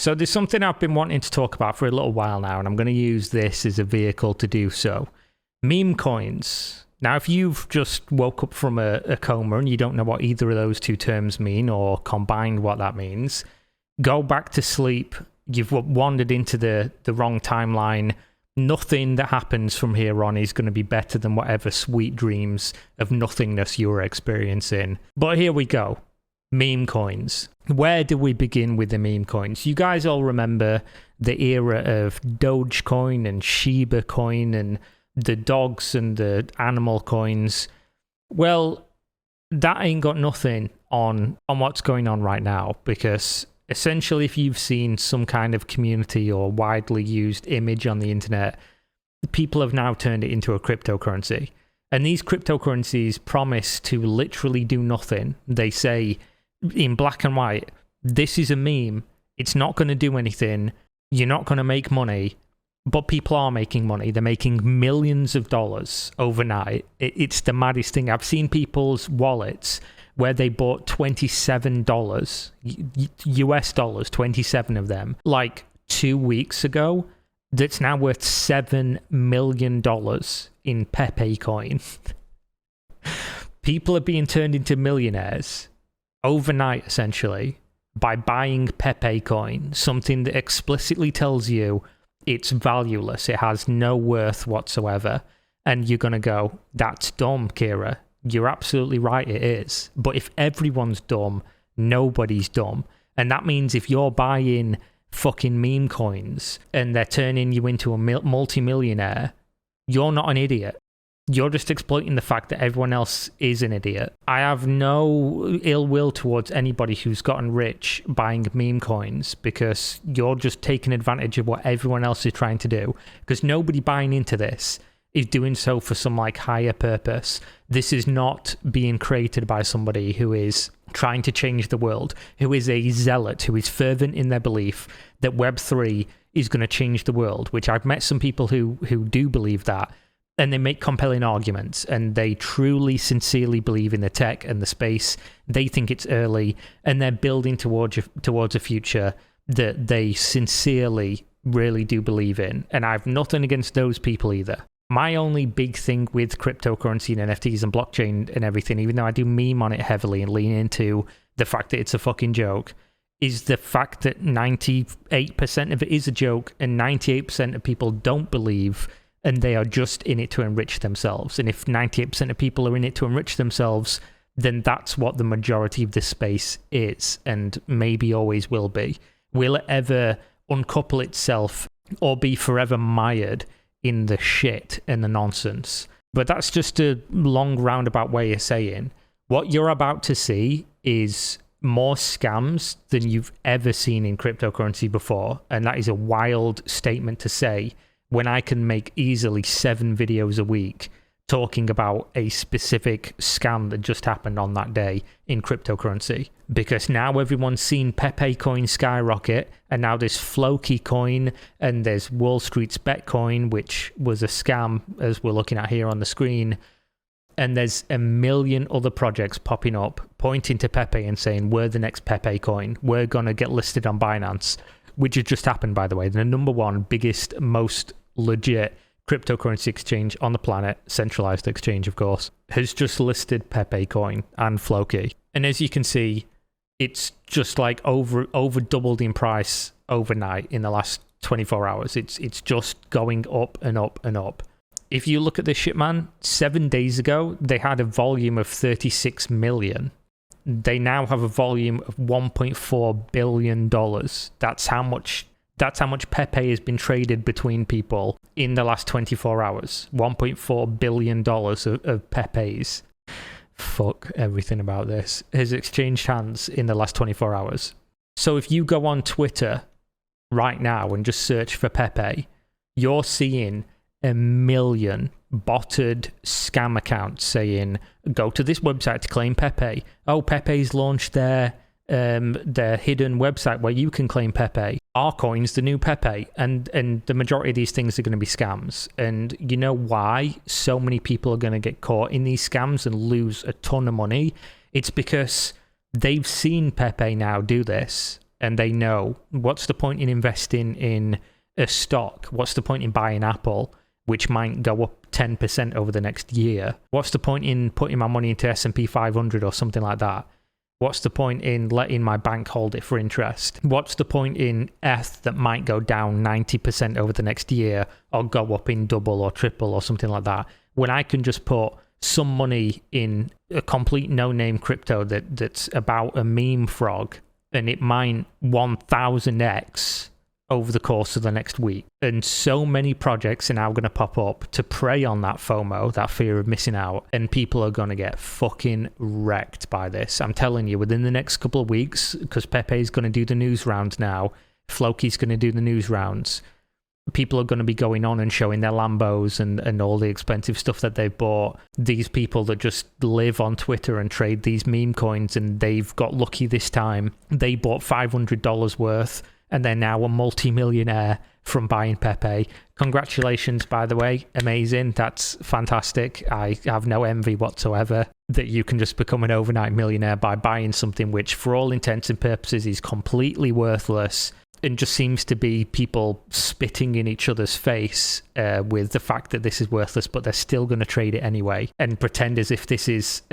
So there's something I've been wanting to talk about for a little while now, and I'm going to use this as a vehicle to do so. Meme coins. Now, if you've just woke up from a coma and you don't know what either of those two terms mean or combined what that means, go back to sleep. You've wandered into the wrong timeline. Nothing that happens from here on is going to be better than whatever sweet dreams of nothingness you're experiencing. But here we go. Meme coins. Where do we begin with the meme coins? You guys all remember the era of Dogecoin and Shiba coin and the dogs and the animal coins. Well, that ain't got nothing on what's going on right now, because essentially if you've seen some kind of community or widely used image on the internet, people have now turned it into a cryptocurrency. And these cryptocurrencies promise to literally do nothing. They say in black and white, this is a meme. It's not going to do anything. You're not going to make money. But people are making money. They're making millions of dollars overnight. It's the maddest thing. I've seen people's wallets where they bought $27 US dollars, 27 of them, like 2 weeks ago. That's now worth $7 million in Pepe coin. People are being turned into millionaires overnight, essentially, by buying Pepe coin, something that explicitly tells you it's valueless, it has no worth whatsoever. And you're going to go, that's dumb, Kira. You're absolutely right, it is. But if everyone's dumb, nobody's dumb. And that means if you're buying fucking meme coins and they're turning you into a multi-millionaire, you're not an idiot. You're just exploiting the fact that everyone else is an idiot. I have no ill will towards anybody who's gotten rich buying meme coins, because you're just taking advantage of what everyone else is trying to do. Because nobody buying into this is doing so for some like higher purpose. This is not being created by somebody who is trying to change the world, who is a zealot, who is fervent in their belief that Web3 is going to change the world, which I've met some people who do believe that. And they make compelling arguments, and they truly, sincerely believe in the tech and the space. They think it's early, and they're building towards a future that they sincerely, really do believe in. And I have nothing against those people either. My only big thing with cryptocurrency and NFTs and blockchain and everything, even though I do meme on it heavily and lean into the fact that it's a fucking joke, is the fact that 98% of it is a joke, and 98% of people don't believe, and they are just in it to enrich themselves. And if 98% of people are in it to enrich themselves, then that's what the majority of this space is, and maybe always will be. Will it ever uncouple itself or be forever mired in the shit and the nonsense? But that's just a long roundabout way of saying what you're about to see is more scams than you've ever seen in cryptocurrency before. And that is a wild statement to say when I can make easily 7 videos a week talking about a specific scam that just happened on that day in cryptocurrency. Because now everyone's seen Pepe coin skyrocket, and now there's Floki coin, and there's WallStreetBets coin, which was a scam, as we're looking at here on the screen. And there's a million other projects popping up, pointing to Pepe and saying, we're the next Pepe coin. We're going to get listed on Binance, which has just happened, by the way. The number one biggest, most legit cryptocurrency exchange on the planet, centralized exchange, of course, has just listed Pepe coin and Floki. And as you can see, it's just like over doubled in price overnight in the last 24 hours. It's just going up and up and up. If you look at this shit, man, 7 days ago, they had a volume of 36 million. They now have a volume of $1.4 billion. That's how much Pepe has been traded between people in the last 24 hours. $1.4 billion of Pepes. Fuck everything about this. Has exchanged hands in the last 24 hours. So if you go on Twitter right now and just search for Pepe, you're seeing a million botted scam accounts saying, go to this website to claim Pepe. Oh, Pepe's launched their hidden website where you can claim Pepe. Our coin's the new Pepe. And the majority of these things are going to be scams. And you know why so many people are going to get caught in these scams and lose a ton of money? It's because they've seen Pepe now do this. and they know what's the point in investing in a stock? What's the point in buying Apple, which might go up 10% over the next year? What's the point in putting my money into S&P 500 or something like that? What's the point in letting my bank hold it for interest? What's the point in ETH that might go down 90% over the next year or go up in double or triple or something like that, when I can just put some money in a complete no-name crypto that's about a meme frog, and it might 1000x over the course of the next week? And so many projects are now going to pop up to prey on that FOMO, that fear of missing out, and people are going to get fucking wrecked by this. I'm telling you, within the next couple of weeks, because Pepe's going to do the news rounds now, Floki's going to do the news rounds, people are going to be going on and showing their Lambos and all the expensive stuff that they've bought. These people that just live on Twitter and trade these meme coins, and they've got lucky this time. They bought $500 worth, and they're now a multi-millionaire from buying Pepe. Congratulations, by the way. Amazing. That's fantastic. I have no envy whatsoever that you can just become an overnight millionaire by buying something which, for all intents and purposes, is completely worthless and just seems to be people spitting in each other's face with the fact that this is worthless, but they're still going to trade it anyway and pretend as if this is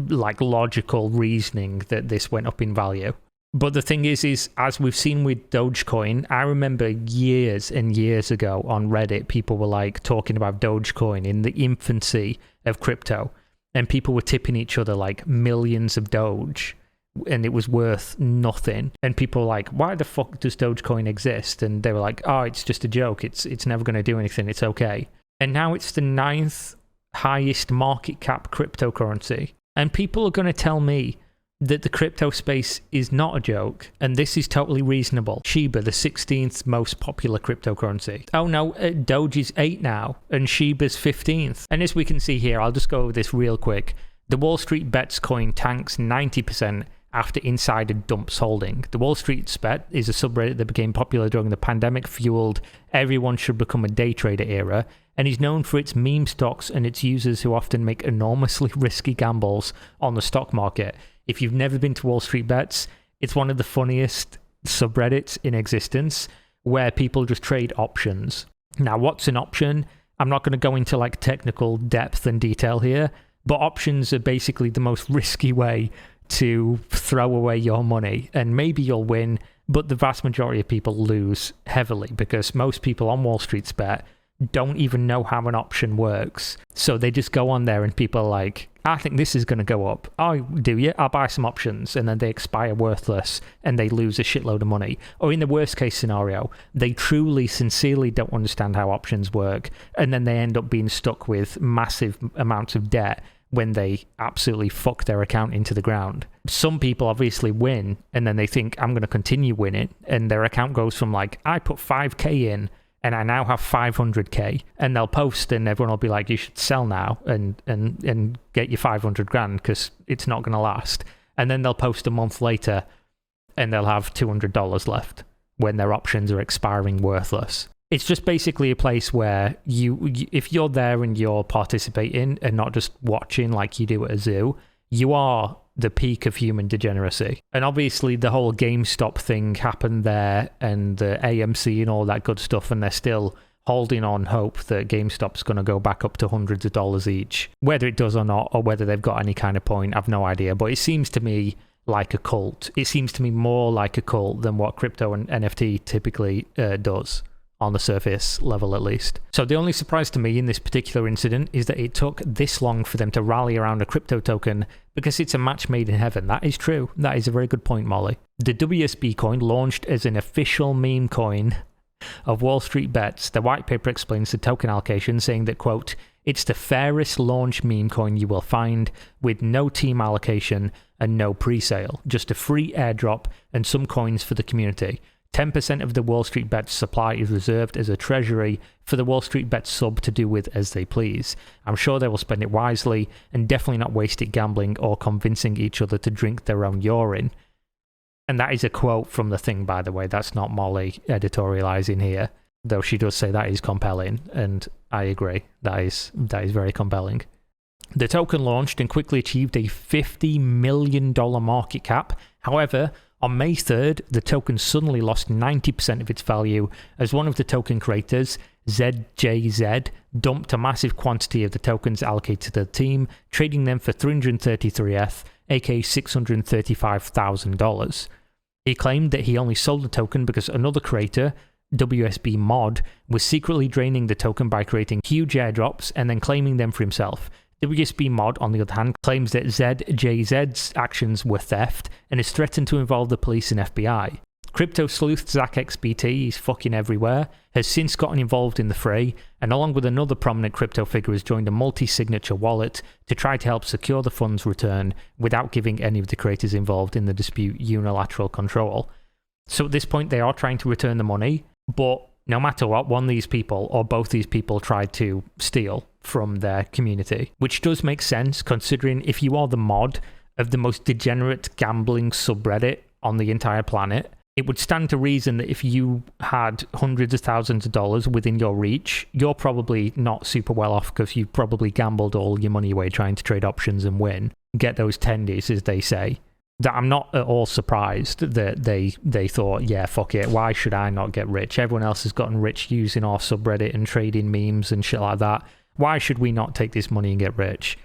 like logical reasoning that this went up in value. But the thing is as we've seen with Dogecoin, I remember years and years ago on Reddit, people were like talking about Dogecoin in the infancy of crypto, and people were tipping each other like millions of Doge, and it was worth nothing. And people were like, why the fuck does Dogecoin exist? And they were like, oh, it's just a joke. It's never going to do anything. It's okay. And now it's the 9th highest market cap cryptocurrency. And people are going to tell me that the crypto space is not a joke, and this is totally reasonable. Shiba, the 16th most popular cryptocurrency. Oh no, Doge is 8 now, and Shiba's 15th. And as we can see here, I'll just go over this real quick. The WallStreetBets coin tanks 90% after insider dumps holding. The WallStreetBets is a subreddit that became popular during the pandemic-fueled everyone should become a day trader era, and is known for its meme stocks and its users who often make enormously risky gambles on the stock market. If you've never been to WallStreetBets, it's one of the funniest subreddits in existence where people just trade options. Now, what's an option? I'm not going to go into like technical depth and detail here, but options are basically the most risky way to throw away your money, and maybe you'll win, but the vast majority of people lose heavily because most people on WallStreetBets don't even know how an option works. So they just go on there and people are like, I think this is going to go up. Oh, do you? I'll buy some options. And then they expire worthless and they lose a shitload of money. Or in the worst case scenario, they truly, sincerely don't understand how options work. And then they end up being stuck with massive amounts of debt when they absolutely fuck their account into the ground. Some people obviously win and then they think, I'm going to continue winning. And their account goes from like, I put 5k in and I now have 500k, and they'll post and everyone will be like, you should sell now and get your 500 grand because it's not going to last. And then they'll post a month later and they'll have $200 left when their options are expiring worthless. It's just basically a place where if you're there and you're participating and not just watching like you do at a zoo, you are the peak of human degeneracy. And obviously the whole GameStop thing happened there and the AMC and all that good stuff, and they're still holding on hope that GameStop's going to go back up to hundreds of dollars each. Whether it does or not, or whether they've got any kind of point, I've no idea. But it seems to me like a cult. It seems to me more like a cult than what crypto and NFT typically does. On the surface level at least. So the only surprise to me in this particular incident is that it took this long for them to rally around a crypto token because it's a match made in heaven. That is true. That is a very good point, Molly. The WSB coin launched as an official meme coin of WallStreetBets. The white paper explains the token allocation, saying that, quote, it's the fairest launch meme coin you will find with no team allocation and no pre-sale, just a free airdrop and some coins for the community. 10% of the WallStreetBets supply is reserved as a treasury for the WallStreetBets sub to do with as they please. I'm sure they will spend it wisely and definitely not waste it gambling or convincing each other to drink their own urine. And that is a quote from the thing, by the way. That's not Molly editorializing here, though she does say that is compelling, and I agree. That is very compelling. The token launched and quickly achieved a $50 million market cap. However, On May 3rd, the token suddenly lost 90% of its value as one of the token creators, ZJZ, dumped a massive quantity of the tokens allocated to the team, trading them for 333 ETH, aka $635,000. He claimed that he only sold the token because another creator, WSB Mod, was secretly draining the token by creating huge airdrops and then claiming them for himself. WSB Mod, on the other hand, claims that ZJZ's actions were theft and is threatened to involve the police and FBI. Crypto sleuth ZachXBT, he's fucking everywhere, has since gotten involved in the fray, and along with another prominent crypto figure has joined a multi-signature wallet to try to help secure the funds return without giving any of the creators involved in the dispute unilateral control. So at this point they are trying to return the money, but no matter what, one of these people or both these people tried to steal from their community, which does make sense considering if you are the mod of the most degenerate gambling subreddit on the entire planet, it would stand to reason that if you had hundreds of thousands of dollars within your reach, you're probably not super well off because you probably gambled all your money away trying to trade options and win. Get those tendies, as they say. That I'm not at all surprised that they thought, yeah, fuck it, why should I not get rich? Everyone else has gotten rich using our subreddit and trading memes and shit like that. Why should we not take this money and get rich?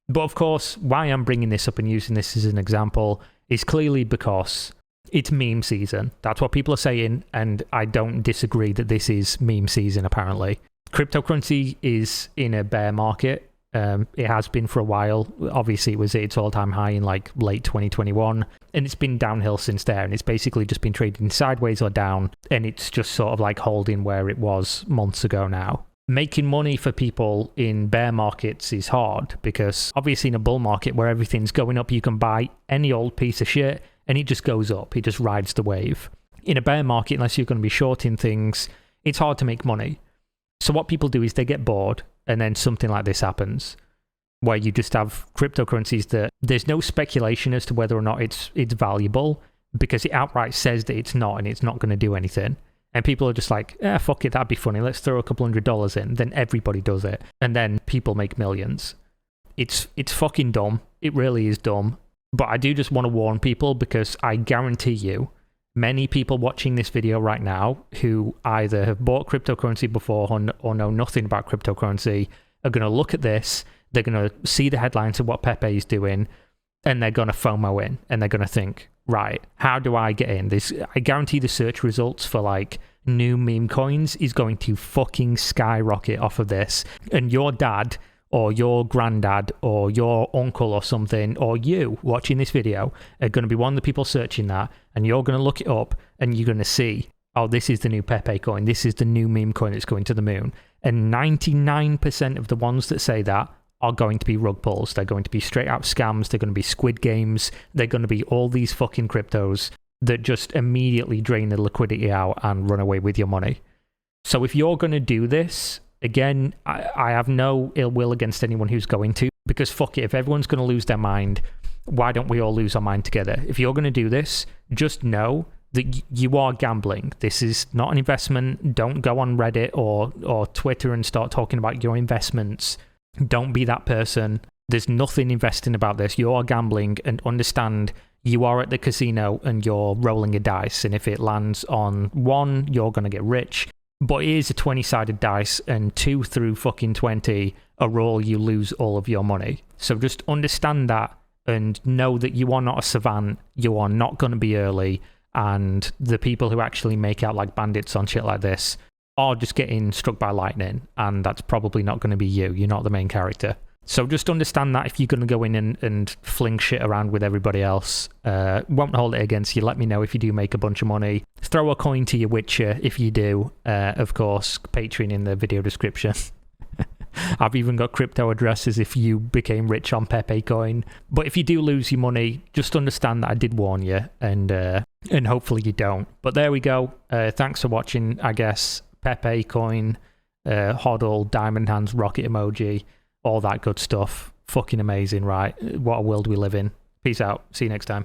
But of course, why I'm bringing this up and using this as an example is clearly because it's meme season. That's what people are saying, and I don't disagree that this is meme season, apparently. Cryptocurrency is in a bear market. It has been for a while. Obviously, it was at its all-time high in like late 2021, and it's been downhill since there, and it's basically just been trading sideways or down, and it's just sort of like holding where it was months ago now. Making money for people in bear markets is hard because obviously in a bull market where everything's going up, you can buy any old piece of shit and it just goes up. It just rides the wave. In a bear market, unless you're going to be shorting things, it's hard to make money. So what people do is they get bored and then something like this happens where you just have cryptocurrencies that there's no speculation as to whether or not it's valuable because it outright says that it's not and it's not going to do anything. And people are just like, fuck it, that'd be funny. Let's throw a couple $100 in. Then everybody does it. And then people make millions. It's fucking dumb. It really is dumb. But I do just want to warn people because I guarantee you, many people watching this video right now who either have bought cryptocurrency before or know nothing about cryptocurrency are going to look at this, they're going to see the headlines of what Pepe is doing, and they're going to FOMO in, and they're going to think, right, how do I get in? I guarantee the search results for like new meme coins is going to fucking skyrocket off of this, and your dad or your granddad or your uncle or something, or you watching this video are going to be one of the people searching that, and you're going to look it up and you're going to see, oh, this is the new Pepe coin, this is the new meme coin that's going to the moon. And 99% of the ones that say that are going to be rug pulls. They're going to be straight out scams, they're going to be squid games, they're going to be all these fucking cryptos that just immediately drain the liquidity out and run away with your money. So if you're going to do this, again, I have no ill will against anyone who's going to, because fuck it, if everyone's going to lose their mind, why don't we all lose our mind together? If you're going to do this, just know that you are gambling. This is not an investment. Don't go on Reddit or Twitter and start talking about your investments. Don't be that person. There's nothing investing about this. You are gambling, and understand you are at the casino and you're rolling a dice, and if it lands on 1, you're going to get rich. But it is a 20-sided dice, and 2 through fucking 20 a roll, you lose all of your money. So just understand that and know that you are not a savant. You are not going to be early, and the people who actually make out like bandits on shit like this are just getting struck by lightning, and that's probably not going to be you. You're not the main character. So just understand that if you're going to go in and fling shit around with everybody else, won't hold it against you. Let me know if you do make a bunch of money. Throw a coin to your Witcher if you do. Of course, Patreon in the video description. I've even got crypto addresses if you became rich on Pepe coin. But if you do lose your money, just understand that I did warn you, and hopefully you don't. But there we go. Thanks for watching, I guess. Pepe coin, hodl, diamond hands, rocket emoji, all that good stuff. Fucking amazing, right? What a world we live in. Peace out. See you next time.